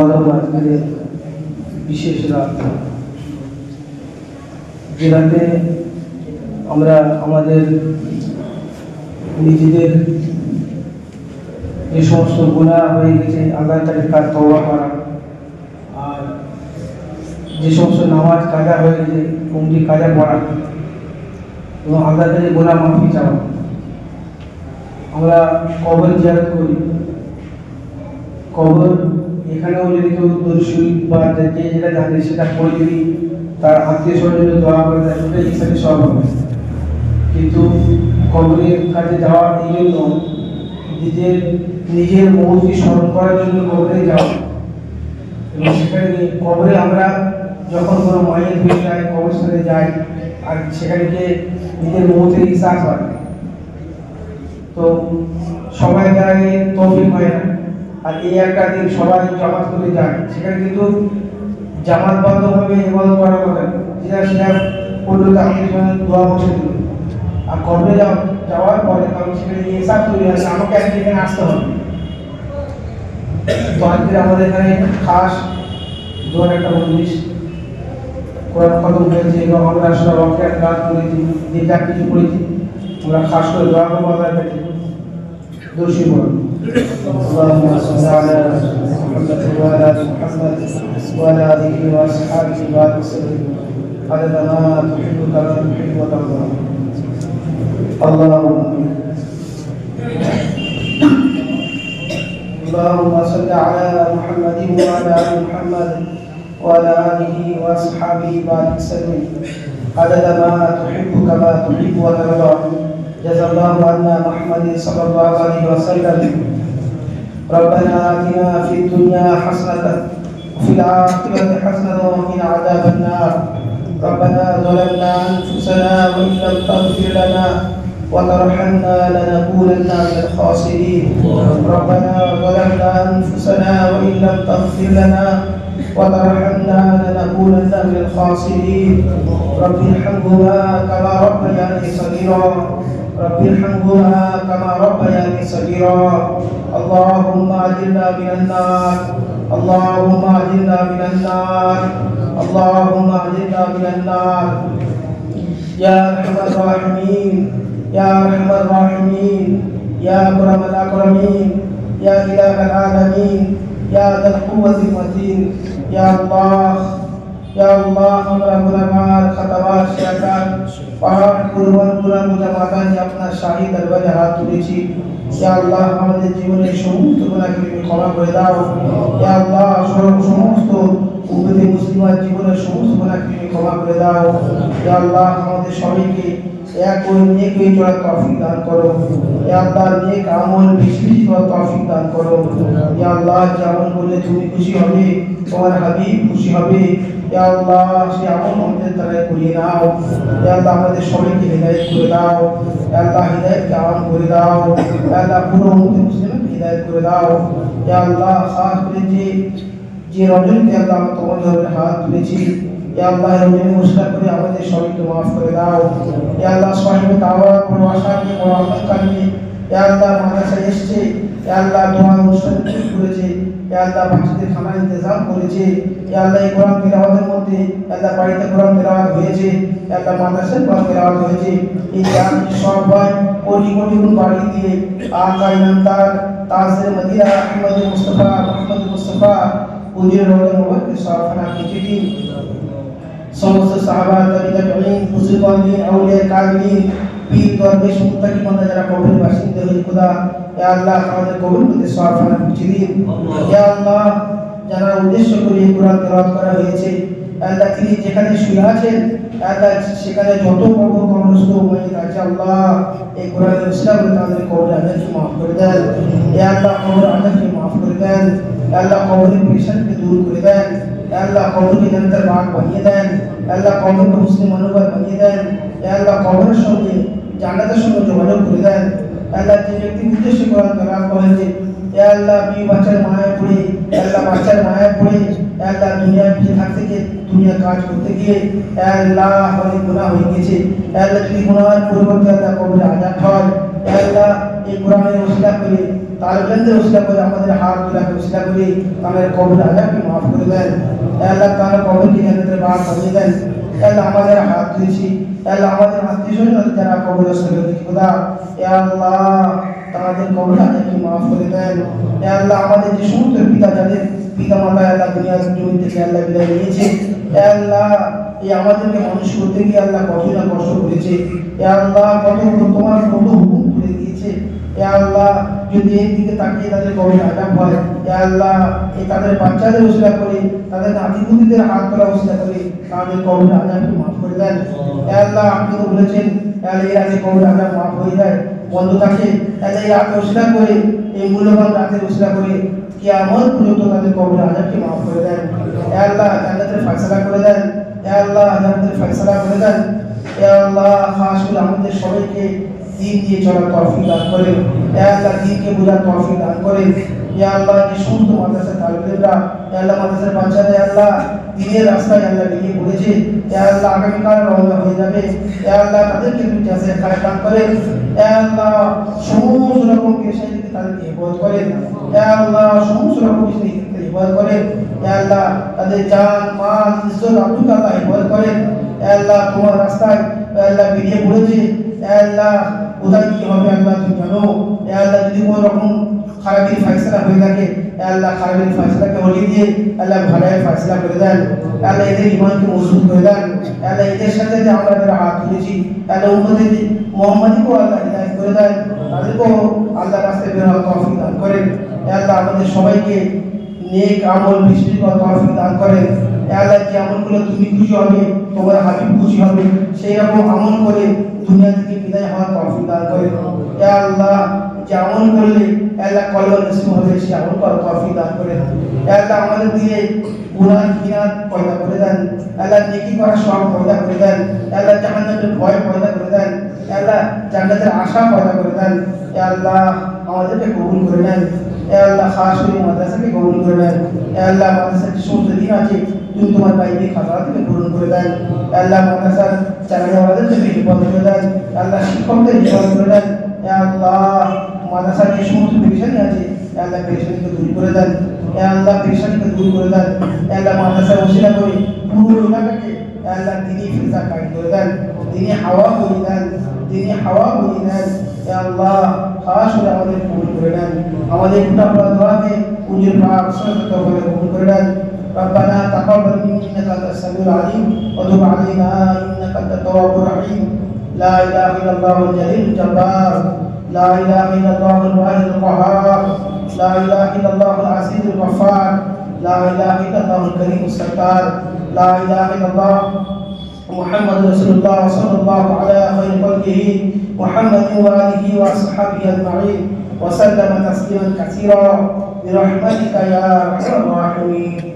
মহরম আজকের বিশেষ রাত, যে রাতে আমরা আমাদের নিজেদের যে সমস্ত গুনাহ হয়ে গেছে আল্লাহ তাআলার কাছে তওবা করা, আর যে সমস্ত নামাজ কাজা হয়ে গেছে ওগুলি কাজা পড়া এবং আল্লাহ তাআলার গুনাহ মাফি চাওয়া। আমরা কবর জিয়ারত করি, কবর এখানেও যদি কেউ দর্শী বা যে যেটা জানে সেটা পড়ে যদি তার আত্মীয় স্বজন দোয়া করে দেয় সেটাই হিসাবে সব হবে। কিন্তু কবরের কাছে যাওয়া এই জন্য নিজের মৌতকে স্মরণ করার জন্য কবরে যাওয়া, এবং সেখানে কবরে আমরা যখন কোনো মায়ের হয়ে যাই কবরস্থানে যাই আর সেখানে গিয়ে নিজের মৌতের ইহসাস হয়, তো সবাই যায় তৌফিক হয় না। আর এই একটা দিন সবাই জামাত করে যায়, সেখানে কিন্তু জামাতবদ্ধভাবে ইবাদত করা হবে, যেটা সেটা করলে তো আমাদের জন্য দোয়া বসে দিল। আর কবরে যাওয়ার পরে কারণ সেখানে হিসাব তৈরি আছে, আমাকে আজকে এখানে আসতে হবে। তো আজকে আমাদের এখানে খাস দোয়ার একটা মজলিস কোরআন খতম হয়েছে এবং আমরা সব রকেট কাজ করেছি, যে যা কিছু করেছি আমরা খাস করে দোয়া করবো আল্লাহর কাছে। দোষী বল اللهم صل على محمد وعلى ال محمد وعلى اله واصحابه وسلم عدد ما تحب كما تحب وترضى. اللهم صل على محمد وعلى ال محمد وعلى اله واصحابه وسلم عدد ما تحب كما تحب وترضى. جزا الله عنا محمد صلى الله عليه وسلم. ربنا آتنا في الدنيا حسنة وفي الآخرة حسنة وقنا عذاب النار. ربنا ظلمنا أنفسنا وإن لم تغفر لنا وترحمنا لنكونن من الخاسرين. ربنا ظلمنا أنفسنا وإن لم تغفر لنا وترحمنا لنكونن من الخاسرين. رب ارحمهما كما ربياني صغيرا. رب ارحمهما كما ربياني صغيرا. اللهم أجرنا من النار. اللهم أجرنا من النار. اللهم أجرنا من النار. يا أرحم الراحمين، يا أرحم الراحمين، يا أكرم الأكرمين، يا إله العالمين، يا ذا القوة المتين. يا الله يا الله আমরা গুনাহগার খাতাওয়ার শিয়াকার পাহাড় কুরবান গুনাহ মুজামাদানি আপনার শাহী দরবারে হাত তুলেছি। ইয়া আল্লাহ আমাদের জীবনের সমস্ত গুনাহকে তুমি ক্ষমা করে দাও। ইয়া আল্লাহ সমস্ত উম্মতে মুসলিমার জীবনের সমস্ত গুনাহকে তুমি ক্ষমা করে দাও। ইয়া আল্লাহ আমাদের সবাইকে এক ওই নেক হয়ে চলার তৌফিক দান করো। ইয়া আল্লাহ নেক আমল বেশি বেশি করার তৌফিক দান করো। ইয়া আল্লাহ যে আমল করলে তুমি খুশি হবে, তোমার হাবিব খুশি হবে, ইয়া আল্লাহ সে আমল আমাদের দ্বারা করিয়ে নাও। ইয়া আল্লাহ আমাদের সবাইকে হিদায়াত করে দাও। ইয়া আল্লাহ হিদায়াতকে আম করে দাও। ইয়া আল্লাহ পুরো উম্মতে মুসলিমকে হিদায়াত করে দাও। ইয়া আল্লাহ খাস করে যে রজনীতে আল্লাহ আমরা তোমার দরবারে হাত তুলেছি, ইয়া আল্লাহ রজনী মুসলা করে আমাদের সবাইকে মাফ করে দাও। ইয়া আল্লাহ সাহেবে দাওয়া বড় আশাকে বড় আমলকারী, ইয়া আল্লাহ মাদ্রাসায় এসেছে, ইয়া আল্লাহ দোয়া অনুষ্ঠান করেছে, ইয়া আল্লাহ বাচ্চাদের খানার ইন্তজাম করেছে, ইয়া আল্লাহ এই কোরআন তিলাওয়াতের মধ্যে আল্লাহ বাড়িতে কোরআন তিলাওয়াত হয়েছে, ইয়া আল্লাহ মাদ্রাসায় কোরআন তিলাওয়াত হয়েছে, এই সবাই কোটি কোটি গুণ বাড়ি দিয়ে আকা ইনামদার তাজের মদিনা আহমদ মুস্তাফা মোহাম্মদ মুস্তাফা উজির রওজা মুবারক সাফানা খিচড়ি সমস্ত সাহাবা তাবিঈন মুসলিমিন আউলিয়া কামিলিন পীর দরবেশ মুত্তাকি বান্দা যারা কবরের বাসিন্দা হয়ে খোদা, ইয়া আল্লাহ আমাদের কবরের মধ্যে সাফানা খিচড়ি। ইয়া আল্লাহ যারা উদ্দেশ্য করে এই কোরআন তেলাওয়াত করা হয়েছে, আল্লাহ তিনি যেখানে শুয়ে আছেন আল্লাহ সেখানে যত কবরস্থ মাইয়িত আছে আল্লাহ এই কোরআনের উসিলা করে তাদের কবরের আযাবকে মাফ করে দেন। ইয়া আল্লাহ কবরের আযাবকে মাফ করে দেন। ইয়া আল্লাহ কবরের পেরেশানিকে দূর করে দেন। ইয়া আল্লাহ কবরকে জান্নাতের বাগ বানিয়ে দেন। ইয়া আল্লাহ কবরকে মুসলিম অনুবার বানিয়ে দেন। ইয়া আল্লাহ কবরের সঙ্গে জান্নাতের সঙ্গে যোগাযোগ করে দেন। আল্লাহ যে ব্যক্তি উদ্দেশ্যে কোরআন তেলাওয়াত করেছে, ইয়া আল্লাহ বিবি বাচ্চার মায়ায় পড়ে, ইয়া আল্লাহ বাচ্চার মায়ায় পড়ে, ইয়া আল্লাহ দুনিয়ার পিছে থাকতে গিয়ে দুনিয়া কাজ করতে গিয়ে ইয়া আল্লাহ অনেক গুনাহ হয়ে গেছে। ইয়া আল্লাহ যদি গুনাহের পরিবর্তে আল্লাহ কবরে আযাব হয়, ইয়া আল্লাহ এই কোরআনের ওসিলা করে তালিবদের উসিলা করে আমাদের হাত দুলাকে উসিলা করে তাদের কবর আযাবকে মাফ করে দেন। আল্লাহ তাআলা কবরকে জান্নাতের বাগান বানিয়ে দেন। আল্লাহ আমাদের হাত ধুয়েছি, আল্লাহ আমাদের আত্মীয়স্বজন যারা কবরস্থ হয়েছে খোদা, আল্লাহ তাদের কবর আযাবকে মাফ করে দেন। আল্লাহ আমাদের যে সমস্ত পিতা যাদের পিতা মাতা আল্লাহ দুনিয়ার জমি থেকে আল্লাহ বিদায় নিয়েছে, আল্লাহ এই আমাদেরকে মানুষ করতে গিয়ে আল্লাহ কত না কষ্ট করেছে, আল্লাহ কত তোমার কত হুকুম করে দিয়েছে, আল্লাহ যদি এই দিকে তাকিয়ে তাদের কবর আযাব হয়, আল্লাহ এই তাদের বাচ্চাদের উসিলা করে তাদের নাতিপুতিদের হাত তোলা উসিলা করে তাদের কবর আযাবকে মাফ করে দেন। আল্লাহ আপনি তো বলেছেন আল্লাহ এর আগে কবর আযাব মাফ হয়ে যায় বন্ধ থাকে, আল্লাহ এই রাত উসিলা করে এই মূল্যবান রাতের উসিলা করে কিয়ামত পর্যন্ত তাদের কবর আযাবকে মাফ করে দেন। আল্লাহ জান্নাতের ফয়সালা করে দেন, আল্লাহ জান্নাতের ফয়সালা করে দেন। আল্লাহ খাস করে আমাদের সবাইকে দিন দিয়ে চলার তৌফিক দান করেন, আল্লাহ দিনকে বোঝার তৌফিক দান করেন। আল্লাহ যে সমস্ত মাদ্রাসার তালিবরা, আল্লাহ মাদ্রাসার বাচ্চাদের আল্লাহ দিনের রাস্তায় আল্লাহ বেরিয়ে পড়েছে, আল্লাহ আগামীকাল রওনা হয়ে যাবে, আল্লাহ তাদেরকে তুমি জাযা খায়র দান করেন। আল্লাহ সমস্ত রকম পেশা থেকে তাদেরকে হেফাজত করেন, আল্লাহ সমস্ত রকম পেশা থেকে হেফাজত করেন, আল্লাহ তাদের জান মাল ইজ্জত আব্রু আল্লাহ হেফাজত করেন। আল্লাহ তোমার রাস্তায় আল্লাহ বেরিয়ে পড়েছে, আল্লাহ কোথায় কি হবে আল্লাহ তুমি জানো। আল্লাহ যদি কোনো রকম খারাপের ফয়সালা হয়ে থাকে, আল্লাহ খারাপের ফয়সালাকে হলিয়ে দিয়ে আল্লাহ ভালোর ফয়সালা করে দেন। আল্লাহ এদের ঈমানকে মজবুত করে দেন। আল্লাহ এদের সাথে যে আমরা যারা হাত তুলেছি, আল্লাহ উম্মতে মুহাম্মাদীকেও আল্লাহ হিদায়াত করে দেন, তাদেরকেও আল্লাহ রাস্তায় বের হওয়ার তৌফিক দান করেন। আল্লাহ আমাদের সবাইকে নেক আমল বেশি করার তৌফিক দান করেন। আল্লাহ যে আমলগুলো তুমি খুশি হবে, তোমার হাবিব খুশি হবে, সেই রকম আমল করে দুনিয়া থেকে বিদায় হওয়ার তৌফিক দান করেন। আল্লাহ যে আমল করলে আল্লাহ কলব নসিব হবে, সেই আমল করার তৌফিক দান করেন। আল্লাহ আমাদের দিলে গুনাহ ঘৃণা পয়দা করে দেন, আল্লাহ নেকি করার শখ পয়দা করে দেন, আল্লাহ জাহান্নামের ভয় পয়দা করে দেন, আল্লাহ জান্নাতের আশা পয়দা করে দেন। আল্লাহ আমাদেরকে কবুল করে নেন। আল্লাহ খাস করে মাদ্রাসাকে কবুল করে নেন। আল্লাহ মাদ্রাসার যে সমস্ত দিন আছে তুমি তোমার বাইরে খাতা থেকে পূরণ করে দেন। আল্লাহ মাদ্রাসার চালানেওয়ালাদেরকে হেফাজত করে দেন, আল্লাহ শিক্ষকদের হেফাজত করে দেন। আল্লাহ মাদ্রাসার যে সমস্ত পেরেশানি আছে আল্লাহ পেরেশানিকে দূর করে দেন, আল্লাহ পেরেশানিকে দূর করে দেন। আল্লাহ মাদ্রাসার ওসিলা করে পুরো এলাকাকে আল্লাহ দিনী ফিজা কায়েম করে দেন, দিনী হাওয়া করে দেন, দিনী হাওয়া করে দেন। আল্লাহ খাস করে আমাদের কবুল করে নেন, আমাদের গোটা পুরা দোয়াকে উজির পাক সাল্লাল্লাহু আলাইহি কবুল করে নেন। ربنا تقبل منا انك انت السميع العليم وتب علينا انك انت التواب الرحيم. لا اله الا الله الجليل الجبار، لا اله الا الله الواحد القهار، لا اله الا الله العزيز الغفار، لا اله الا الله الكريم الستار، لا اله الا الله محمد رسول الله صلى الله على خير خلقه محمد وآله وأصحابه أجمعين وسلم تسليما كثيرا برحمتك يا أرحم الراحمين.